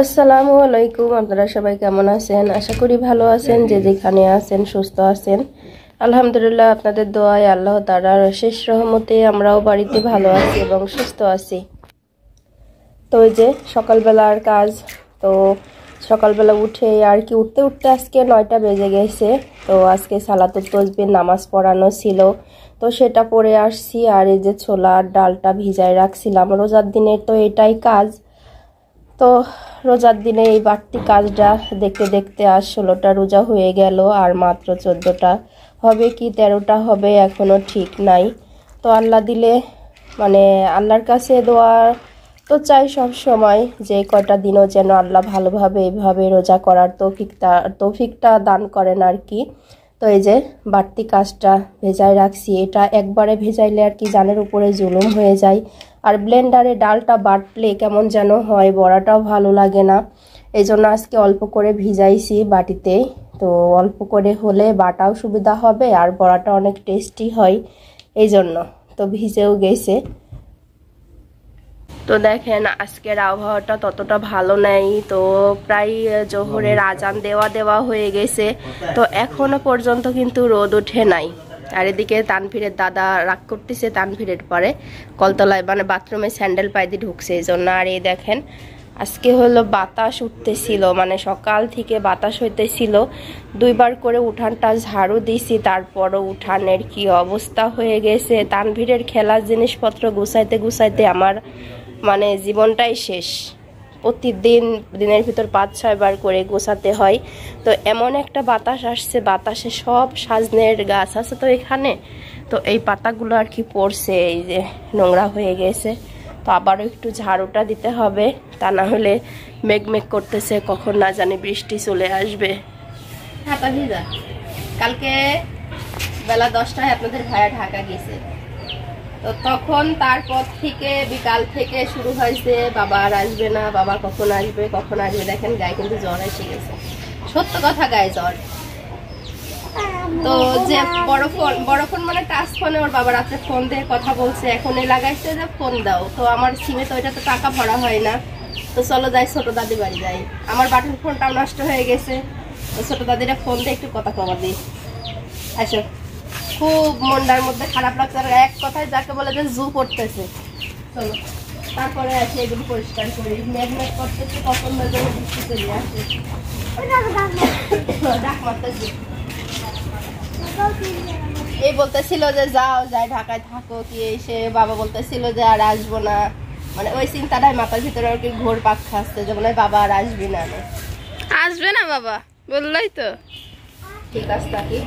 আসসালামু আলাইকুম। আপনারা সবাই কেমন আছেন? আশা করি ভালো আছেন। যে যেখানে আছেন সুস্থ আছেন, আলহামদুলিল্লাহ। আপনাদের দোয়ায়, আল্লাহ তাআলার অশেষ রহমতে আমরাও বাড়িতে ভালো আছি এবং সুস্থ আছি। তো এই যে সকালবেলার কাজ, তো সকালবেলা উঠে আর কি উঠতে উঠতে আজকে 9টা বেজে গেছে। তো আজকে সালাতুত তাসবিহ নামাজ পড়ানো ছিল, তো সেটা পড়ে আসছি। আর এই যে ছোলার ডালটা ভিজায় রাখছিলাম, রোজার দিনের তো এটাই কাজ। তো রোজার দিনে এই বাড়তি কাজটা দেখতে দেখতে আজ 16টা রোজা হয়ে গেল, আর মাত্র 14টা হবে কি 13টা হবে এখনো ঠিক নাই। তো আল্লাহ দিলে মানে আল্লাহর কাছে দোয়া তো চাই সব সময় যে কয়টা দিনও যেন আল্লাহ ভালোভাবে এইভাবে রোজা করার তৌফিকটা দান করেন আর কি। তো এই যে বাড়তি কাজটা ভেজায় রাখছি, এটা একবারে ভেজাইলে আর কি জানের উপরে জুলুম হয়ে যায়। আর ব্লেন্ডারে ডালটা বাটলে কেমন যেন হয়, বড়াটাও ভালো লাগে না। এই জন্য আজকে অল্প করে ভিজাইছি বাটিতে। তো অল্প করে হলে বাটাও সুবিধা হবে আর বড়াটা অনেক টেস্টি হয়, এই জন্য তো ভিজেও গেছে। তো দেখেন আজকের আবহাওয়াটা ততটা ভালো নেই। তো প্রায় জোহরের আজান দেওয়া হয়ে গেছে, তো এখনো পর্যন্ত কিন্তু রোদ ওঠে নাই। আর এদিকে তানভীরের দাদা রাগ করতেছে, তানভীরের পরে কলতলায় মানে বাথরুমে স্যান্ডেল পায়ে দিয়ে ঢুকছে এই জন্য। আর এই দেখেন আজকে হলো বাতাস উঠতেছিল, মানে সকাল থেকে বাতাস হইতেছিল। 2বার করে উঠানটা ঝাড়ু দিছি, তারপরও উঠানের কি অবস্থা হয়ে গেছে। তানভীরের খেলার জিনিসপত্র গুছাইতে গুছাইতে আমার মানে জীবনটাই শেষ। প্রতিদিন দিনের ভিতর 5-6 বার করে গোছাতে হয়। তো এমন একটা বাতাস আসছে, বাতাসে সব সাজনের গাছ আছে তো এখানে, তো এই পাতাগুলো আর কি পড়ছে, এই যে নোংরা হয়ে গেছে। তো আবারও একটু ঝাড়ুটা দিতে হবে, তা না হলে মেঘ করতেছে, কখন না জানি বৃষ্টি চলে আসবে। হ্যাঁ ভিজা কালকে বেলা 10টায় আপনাদের ভাইয়া ঢাকা গেছে, তো তখন তারপর থেকে বিকাল থেকে শুরু হয়েছে বাবা আর আসবে না, বাবা কখন আসবে কখন আসবে। দেখেন গায়ে কিন্তু জ্বর এসে গেছে, সত্য কথা গায়ে জ্বর। তো যে বড় ফোন মানে টাচ ফোনে ওর বাবা রাত্রে ফোন দিয়ে কথা বলছে, এখন লাগাইছে যে ফোন দাও। তো আমার সিমে তো ওইটা তো টাকা ভরা হয় না, তো চলো যাই ছোট দাদি বাড়ি যাই। আমার বাটন ফোনটাও নষ্ট হয়ে গেছে, তো ছোট দাদিরা ফোন দিয়ে একটু কথা কবার দিই। আসো, খুব মনটার মধ্যে খারাপ লাগছে, আর এক কথায় যাকে বলে যে জু করতেছে। চলো তারপরে আসি এগুলো পরিষ্কার করি। মেঘ করতেছে, কখন বৃষ্টি চলে আসে। ডাক মারতেছে, এই বলতেছিল যে যাও যাই ঢাকায় থাকো কি, এসে বাবা বলতেছিল যে আর আসবো না, মানে ওই চিন্তাটাই মাথার ভিতরে আর কি ঘোর পাক খাচ্ছে যে মনে হয় বাবা আর আসবি না। আসবে না বাবা বললাই তো ঠিক আছে থাকি।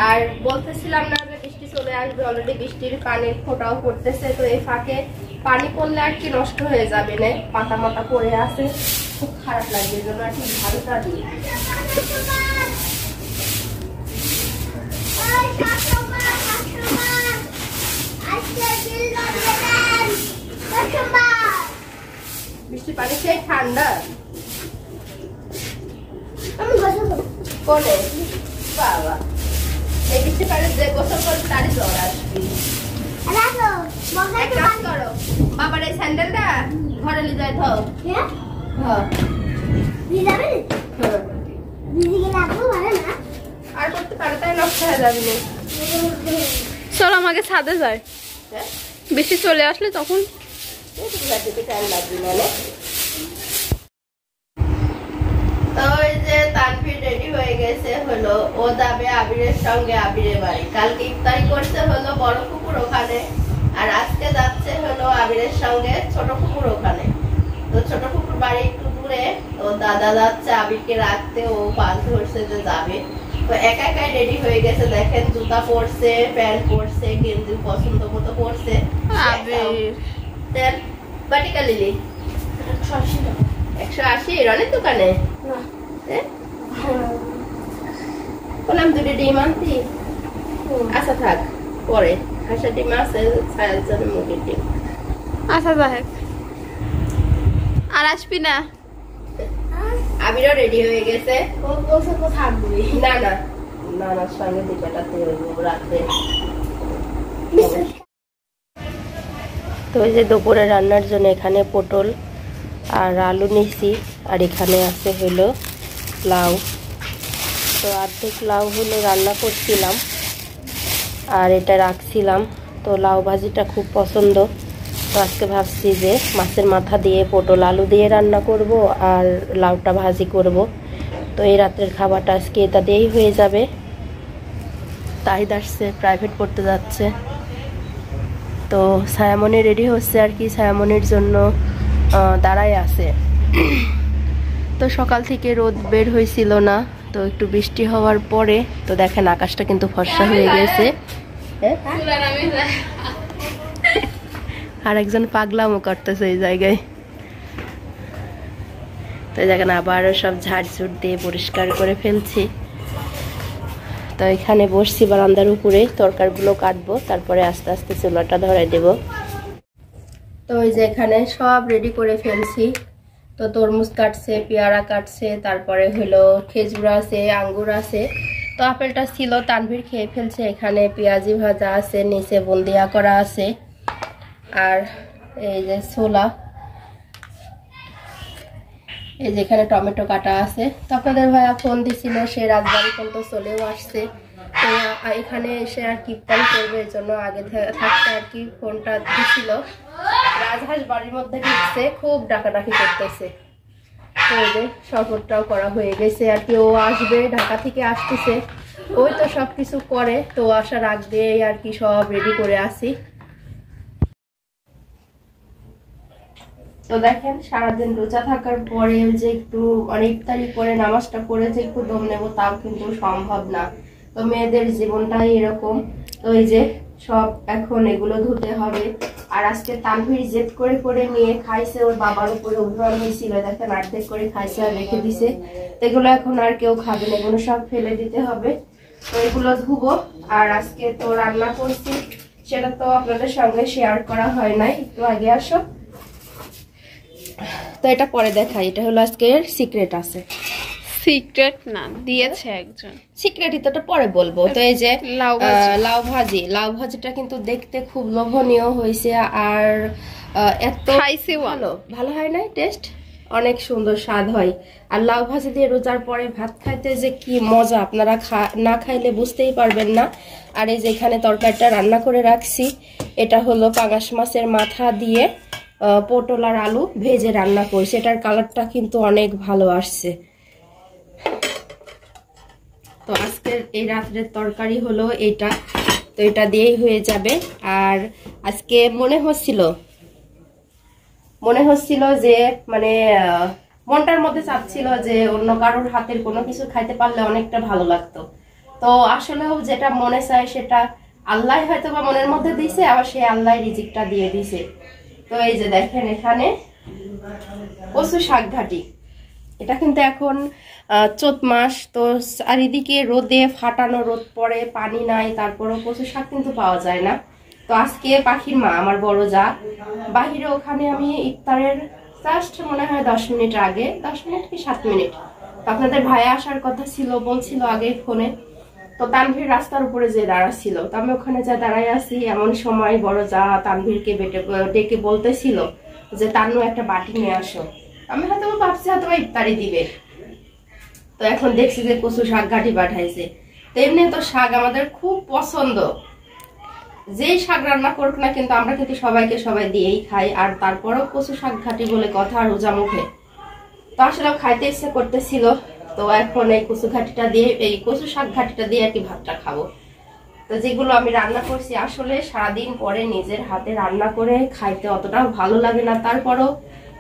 আর বলতেছিলাম না যে বৃষ্টি চলে আসবে, অলরেডি বৃষ্টির পানির ফোঁটাও পড়তেছে। তো এই ফাঁকে পানি পড়লে আর কি নষ্ট হয়ে যাবে না, পাতা মাতা পড়ে আছে, খুব খারাপ লাগবে, এই জন্য আর কি ঝাড়ুটা দিই। বৃষ্টির পানি সেই ঠান্ডা কোনে বাবা, এই বৃষ্টির পানি যে গোসল করে তারই জ্বর আসবে। এক কাজ করো, বাবার এই স্যান্ডেলটা ঘরে নিয়ে যায় থাও। আর করতে পারে তাই নষ্ট হয়ে যাবে না। চল আমাকে ছাদে যায়, বেশি চলে আসলে তখন টাইম লাগবে মানে। তো এই যে তানভীর রেডি হয়ে গেছে, হলো ও যাবে আবিরের সঙ্গে আবিরের বাড়ি। কালকে ইফতারি করতে হলো বড় পুকুর ওখানে, আর আজকে যাচ্ছে হলো আবিরের সঙ্গে ছোট পুকুর ওখানে। তো ছোট পুকুর বাড়ি একটু দূরে, তো দাদা যাচ্ছে আবিরকে রাখতে, ও পাঁচ ধরছে যে যাবে। তো একা একাই রেডি হয়ে গেছে, দেখেন জুতা পরছে, প্যান্ট পরছে, গেঞ্জি পছন্দ মতো পরছে। বাটিকা লিলি 180 রনের দোকানে বললাম 2টি ডিম আনতি। আচ্ছা থাক, পরে হাঁসের ডিম আছে, মুরগির ডিম। আচ্ছা যাক, আর আসবি না? আবিরও রেডি হয়ে গেছে, না না নানার সঙ্গে দিকাটাতে রাত্রে। তো এই যে দুপুরে রান্নার জন্য এখানে পটল আর আলু নিছি। আর এখানে আছে হলো লাউ। তো অর্ধেক লাউ হলো রান্না করছিলাম আর এটা রাখছিলাম। তো লাউ ভাজিটা খুব পছন্দ, তো আজকে ভাবছি যে মাছের মাথা দিয়ে পটল আলু দিয়ে রান্না করব আর লাউটা ভাজি করব। তো এই রাতের খাবারটা আজকে এটা দিয়েই হয়ে যাবে। তাহিদ আসছে, প্রাইভেট পড়তে যাচ্ছে। তো ছায়ামণি রেডি হচ্ছে আর কি, ছায়ামণির জন্য দাঁড়ায় আছে। তো সকাল থেকে রোদ বের হয়েছিল না, তো একটু বৃষ্টি হওয়ার পরে তো দেখেন আকাশটা কিন্তু ফর্সা হয়ে গেছে। আর একজন পাগলামো করতেছে এই জায়গায়। তো দেখেন আবারও সব ঝাড়ঝুট দিয়ে পরিষ্কার করে ফেলছি। তো এখানে বসছি বারান্দার উপরে, তরকারিগুলো কাটবো, তারপরে আস্তে আস্তে চুলাটা ধরাই দেব। তো ওই যে এখানে সব রেডি করে ফেলছি। তো তরমুজ কাটছে, পেয়ারা কাটছে, তারপরে হলো খেজুর আছে, আঙ্গুর আছে। তো আপেলটা ছিল, তানভীর খেয়ে ফেলছে। এখানে পেঁয়াজি ভাজা আছে, নিচে বুন্দিয়া করা আছে, আর এই যে ছোলা, এই যে এখানে টমেটো কাটা আছে। তো আপনাদের ভাইয়া ফোন দিছিল, সে রাজবাড়ি পর্যন্ত চলেও আসছে। তো এখানে এসে আর কীর্তন করবে, এর জন্য আগে থাকতে আর কি ফোনটা দিছিল। রাজহাঁস বাড়ির মধ্যে ঢুকছে, খুব ডাকাডাকি করতেছে। তো এই যে শরবতটাও করা হয়ে গেছে আর কি। ও আসবে, ঢাকা থেকে আসতেছে, ওই তো সব কিছু করে। তো আসার আগ দিয়ে আর কি সব রেডি করে আসি। তো দেখেন সারাদিন রোজা থাকার পরে যে একটু ইফতারি করে নামাজটা করে যে একটু দম নেবো, তাও কিন্তু সম্ভব না। তো মেয়েদের জীবনটাই এরকম। তো এই যে সব এখন এগুলো ধুতে হবে। আর আজকে তানভীর জেদ করে করে নিয়ে খাইছে, ওর বাবার উপরে অভিমান হয়েছিল, দেখেন অর্ধেক করে খাইছে আর রেখে দিছে। তো এগুলো এখন আর কেউ খাবে না, এগুলো সব ফেলে দিতে হবে। তো এগুলো ধুবো। আর আজকে তো রান্না করছি, সেটা তো আপনাদের সঙ্গে শেয়ার করা হয় নাই। একটু আগে আসো, তো এটা পরে দেখাই। এটা হলো আজকের সিক্রেট আছে। সিক্রেট না, দিয়েছে একজন। সিক্রেটই তো পরে বলবো। তো এই যে লাউ ভাজি, লাউ ভাজিটা কিন্তু দেখতে খুব লোভনীয় হয়েছে। আর এত ভালো ভালো হয় না, টেস্ট অনেক সুন্দর স্বাদ হয়। আর লাউ ভাজি দিয়ে রোজার পরে ভাত খাইতে যে কি মজা, আপনারা না খাইলে বুঝতেই পারবেন না। আর এই যে এখানে তরকারিটা রান্না করে রাখছি, এটা হলো পাঙাশ মাছের মাথা দিয়ে পটল আর আলু ভেজে রান্না করছি। এটার কালারটা কিন্তু অনেক ভালো আসছে। তো আজকের এই রাত্রের তরকারি হলো এটা। তো এটা দিয়েই হয়ে যাবে। আর আজকে মনে হচ্ছিল যে মানে মনটার মধ্যে চাচ্ছিল যে অন্য কারোর হাতের কোনো কিছু খাইতে পারলে অনেকটা ভালো লাগতো। তো আসলেও যেটা মনে চায় সেটা আল্লাহ হয়তো বা মনের মধ্যে দিছে, আবার সে আল্লাহ রিজিকটা দিয়ে দিছে। তো এই যে দেখেন এখানে কচু শাক ঘাটি। এটা কিন্তু এখন চৈত মাস, তো চারিদিকে রোদে ফাটানো রোদ পড়ে, পানি নাই, তারপরও কচু শাক কিন্তু পাওয়া যায় না। তো আজকে পাখির মা আমার বড় যা বাহিরে, ওখানে আমি ইফতারের জাস্ট মনে হয় 10 মিনিট আগে, 10 মিনিট কি 7 মিনিট, আপনাদের ভাইয়া আসার কথা ছিল, বলছিল আগে ফোনে। তো তানভীর রাস্তার উপরে যে দাঁড়াচ্ছিল, তো আমি ওখানে যা দাঁড়াই আছি, এমন সময় বড় যা তানভীরকে ডেকে বলতেছিল যে তান্নু একটা বাটি নিয়ে আসো। আমি হয়তো ভাবছি হয়তো ইফতারি দিবে। তো এখন দেখছি যে কচু শাক ঘাটি পাঠাইছে। তো এমনি তো শাক আমাদের খুব পছন্দ, যেই শাক রান্না করুক না কিন্তু আমরা কিন্তু সবাই দিয়েই খাই। আর তারপরেও কচু শাক ঘাটি বলে কথা রোজা মুখে, তো আসলে খাইতে ইচ্ছে করতেছিল। তো এখন এই কচু ঘাটিটা দিয়ে, এই কচু শাক ঘাটিটা দিয়ে আর কি ভাতটা খাবো। তো যেগুলো আমি রান্না করছি আসলে সারাদিন পরে নিজের হাতে রান্না করে খাইতে অতটাও ভালো লাগে না, তারপরও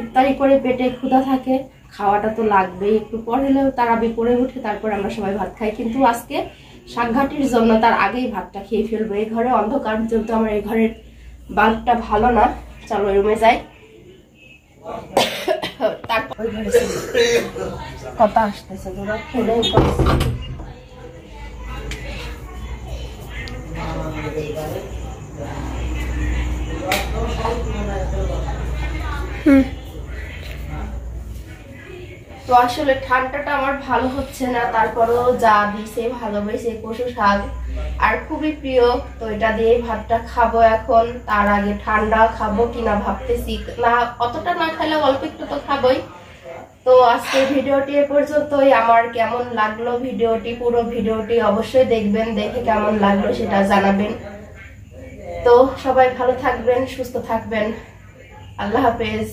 ইফতারি করে পেটে ক্ষুধা থাকে, খাওয়াটা তো লাগবেই। একটু পর হলেও তারাবি পরে উঠে তারপর আমরা সবাই ভাত খাই। কিন্তু আজকে শাকঘাটির জন্য তার আগেই ভাতটা খেয়ে ফেলবো। এই ঘরে অন্ধকার, যেহেতু আমার এই ঘরের বাল্বটা ভালো না, চলো রুমে যাই। তারপর ওই ঘরে কথা আসতেছে, তোরা ফেলেই করছে। তো আসলে ঠান্ডাটা আমার ভালো হচ্ছে না, তারপরও যা দিছে ভালোবেসে কচু শাক আর খুবই প্রিয়। তো এটা দিয়ে ভাতটা খাবো এখন। তার আগে ঠান্ডা খাবো কিনা ভাবতেছি, না অতটা না খাইলে অল্প একটু তো খাবো। আজকে ভিডিওটি এ পর্যন্তই। আমার কেমন লাগলো ভিডিওটি, পুরো ভিডিওটি অবশ্যই দেখবেন, দেখে কেমন লাগলো সেটা জানাবেন। তো সবাই ভালো থাকবেন, সুস্থ থাকবেন। আল্লাহ হাফেজ।